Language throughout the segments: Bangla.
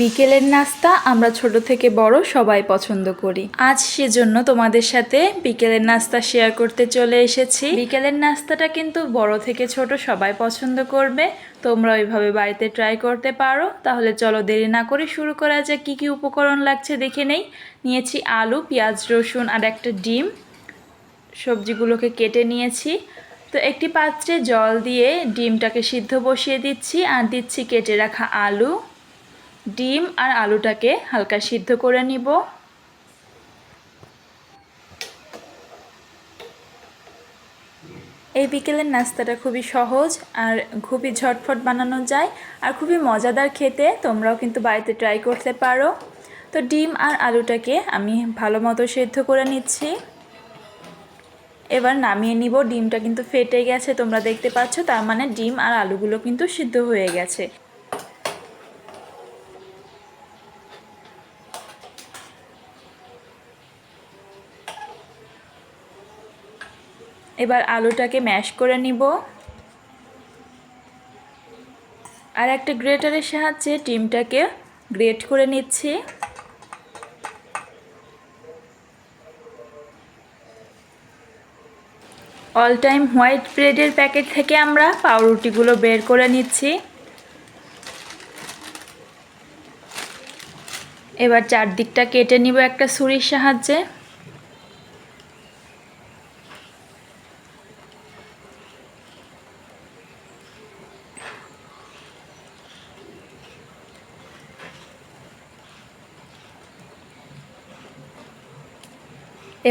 বিকেলের নাস্তা আমরা ছোট থেকে বড় সবাই পছন্দ করি। আজ সেজন্য তোমাদের সাথে বিকেলের নাস্তা শেয়ার করতে চলে এসেছি। বিকেলের নাস্তাটা কিন্তু বড় থেকে ছোট সবাই পছন্দ করবে। তোমরা ওইভাবে বাড়িতে ট্রাই করতে পারো। তাহলে চলো দেরি না করে শুরু করা যাক। কী কী উপকরণ লাগছে দেখে নেই। নিয়েছি আলু, পেঁয়াজ, রসুন আর একটা ডিম। সবজিগুলোকে কেটে নিয়েছি। তো একটি পাত্রে জল দিয়ে ডিমটাকে সিদ্ধ বসিয়ে দিচ্ছি আর দিচ্ছি কেটে রাখা আলু। ডিম আর আলুটাকে হালকা সিদ্ধ করে নিব। এই বিকেলের নাস্তাটা খুবই সহজ আর খুবই ঝটফট বানানো যায় আর খুবই মজাদার খেতে। তোমরাও কিন্তু বাড়িতে ট্রাই করতে পারো। তো ডিম আর আলুটাকে আমি ভালো মতো সিদ্ধ করে নিচ্ছি। এবার নামিয়ে নিব। ডিমটা কিন্তু ফেটে গেছে, তোমরা দেখতে পাচ্ছ, তার মানে ডিম আর আলুগুলো কিন্তু সিদ্ধ হয়ে গেছে। এবার আলুটাকে ম্যাশ করে নিব আর একটা গ্রেটারের সাহায্যে ডিমটাকে গ্রেট করে নিচ্ছি। অল টাইম হোয়াইট ব্রেডের প্যাকেট থেকে আমরা পাউরুটিগুলো বের করে নিচ্ছি। এবার চারদিকটা কেটে নিব একটা ছুরির সাহায্যে।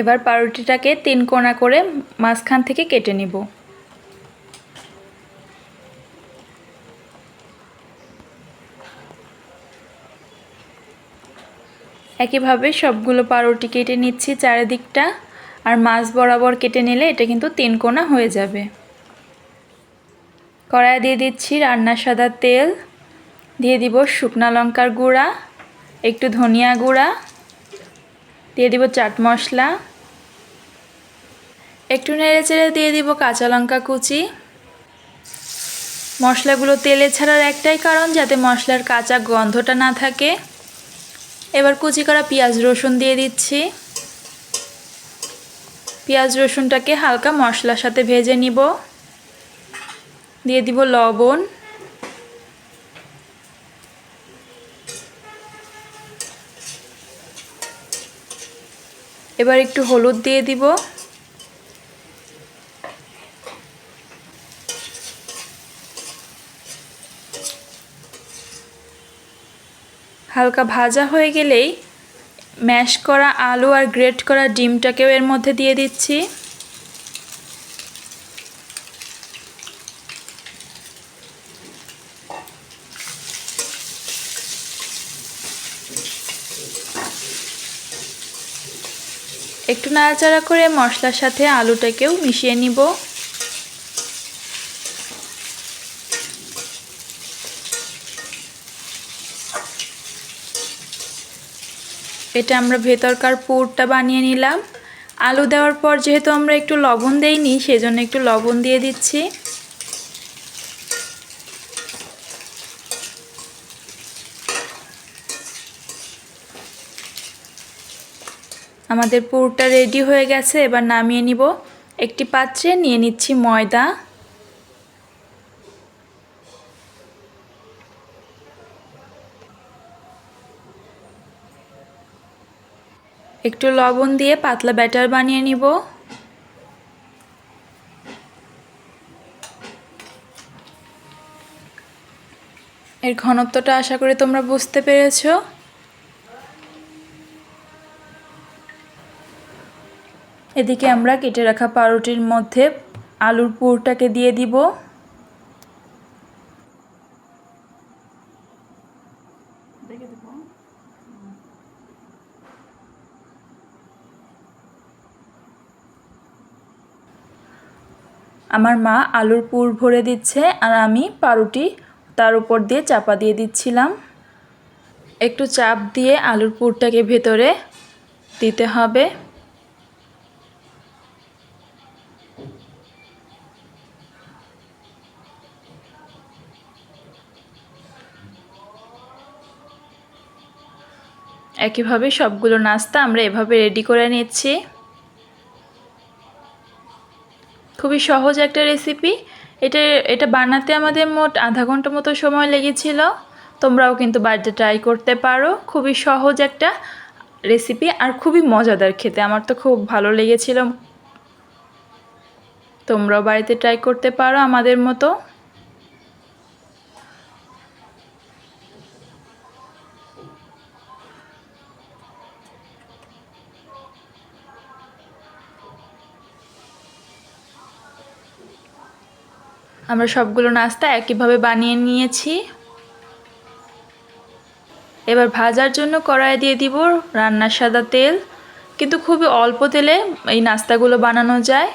এবার পাউরুটিটাকে 3 কোনা করে মাঝখান থেকে কেটে নিব। একইভাবে সবগুলো পাউরুটি কেটে নিচ্ছি চারিদিকটা, আর মাছ বরাবর কেটে নিলে এটা কিন্তু 3 কোনা হয়ে যাবে। কড়াই দিয়ে দিচ্ছি রান্নার সাদা তেল, দিয়ে দিব শুকনা লঙ্কার গুঁড়া, একটু ধনিয়া গুঁড়া, দিয়ে দিব চাট মশলা, একটু নেড়েচেড়ে দিয়ে দিব কাঁচা লঙ্কা কুচি। মশলাগুলো তেলে ছাড়ার একটাই কারণ যাতে মশলার কাঁচা গন্ধটা না থাকে। এবার কুচি করা পেঁয়াজ রসুন দিয়ে দিচ্ছি। পেঁয়াজ রসুনটাকে হালকা মশলার সাথে ভেজে নিব। দিয়ে দিব লবণ, এবার একটু হলুদ দিয়ে দিব। হালকা ভাজা হয়ে গেলেই ম্যাশ করা আলু আর গ্রেট করা ডিমটাকেও এর মধ্যে দিয়ে দিচ্ছি। একটু নাড়াচাড়া করে মশলার সাথে আলুটাকেও মিশিয়ে নিব। এটা আমরা ভেতরকার পুরটা বানিয়ে নিলাম। আলু দেওয়ার পর যেহেতু আমরা একটু লবণ দেইনি, সেজন্য একটু লবণ দিয়ে দিচ্ছি। আমাদের পুরটা রেডি হয়ে গেছে, এবার নামিয়ে নিব। একটি পাত্রে নিয়ে নিচ্ছি ময়দা, একটু লবণ দিয়ে পাতলা ব্যাটার বানিয়ে নিব। এর ঘনত্বটা আশা করি তোমরা বুঝতে পেরেছো। এদিকে আমরা কেটে রাখা পাউরুটির মধ্যে আলুর পুরটাকে দিয়ে দিব। আমার মা আলুর পুর ভরে দিচ্ছে আর আমি পাউরুটি তার উপর দিয়ে চাপা দিয়ে দিচ্ছিলাম। একটু চাপ দিয়ে আলুর পুরটাকে ভেতরে দিতে হবে। একইভাবে সবগুলো নাস্তা আমরা এভাবে রেডি করে নিচ্ছি। খুবই সহজ একটা রেসিপি। এটা বানাতে আমাদের মোট আধা ঘন্টা মতো সময় লেগেছিল। তোমরাও কিন্তু বাড়িতে ট্রাই করতে পারো। খুবই সহজ একটা রেসিপি আর খুবই মজাদার খেতে। আমার তো খুব ভালো লেগেছিল। তোমরাও বাড়িতে ট্রাই করতে পারো আমাদের মতো। আমরা সবগুলো নাস্তা একইভাবে বানিয়ে নিয়েছি। এবার ভাজার জন্য কড়াইয়ে দিয়ে দিব রান্নার সাদা তেল। কিন্তু খুবই অল্প তেলে এই নাস্তাগুলো বানানো যায়।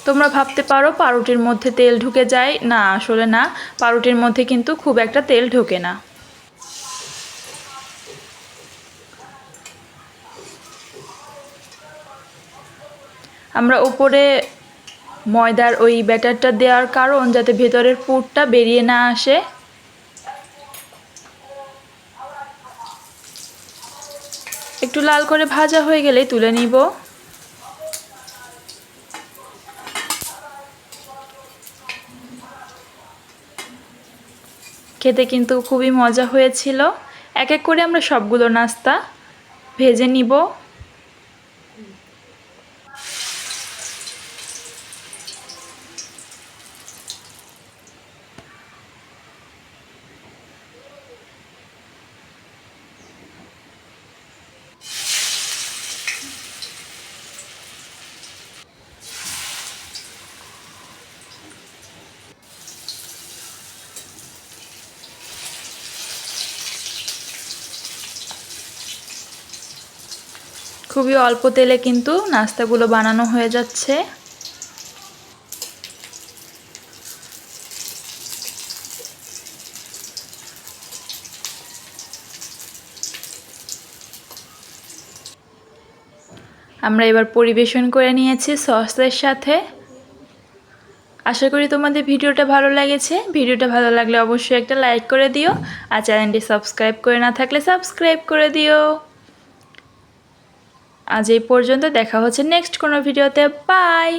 তোমরা ভাবতে পারো পাউরুটির মধ্যে তেল ঢুকে যায়, না আসলে না, পাউরুটির মধ্যে কিন্তু খুব একটা তেল ঢোকে না। আমরা উপরে ময়দার ওই ব্যাটারটা দেওয়ার কারণ যাতে ভেতরের পুরটা বেরিয়ে না আসে। একটু লাল করে ভাজা হয়ে গেলে তুলে নিব। খেতে কিন্তু খুবই মজা হয়েছিল। এক এক করে আমরা সবগুলো নাস্তা ভেজে নিব। খুবই অল্প তেলে কিন্তু নাস্তাগুলো বানানো হয়ে যাচ্ছে। আমরা এবার পরিবেশন করে নিয়েছি সসের সাথে। আশা করি তোমাদের ভিডিওটা ভালো লেগেছে। ভিডিওটা ভালো লাগলে অবশ্যই একটা লাইক করে দিও, আর চ্যানেলটি সাবস্ক্রাইব করে না থাকলে সাবস্ক্রাইব করে দিও। আজ এই পর্যন্ত, দেখা হচ্ছে নেক্সট কোনো ভিডিওতে। বাই।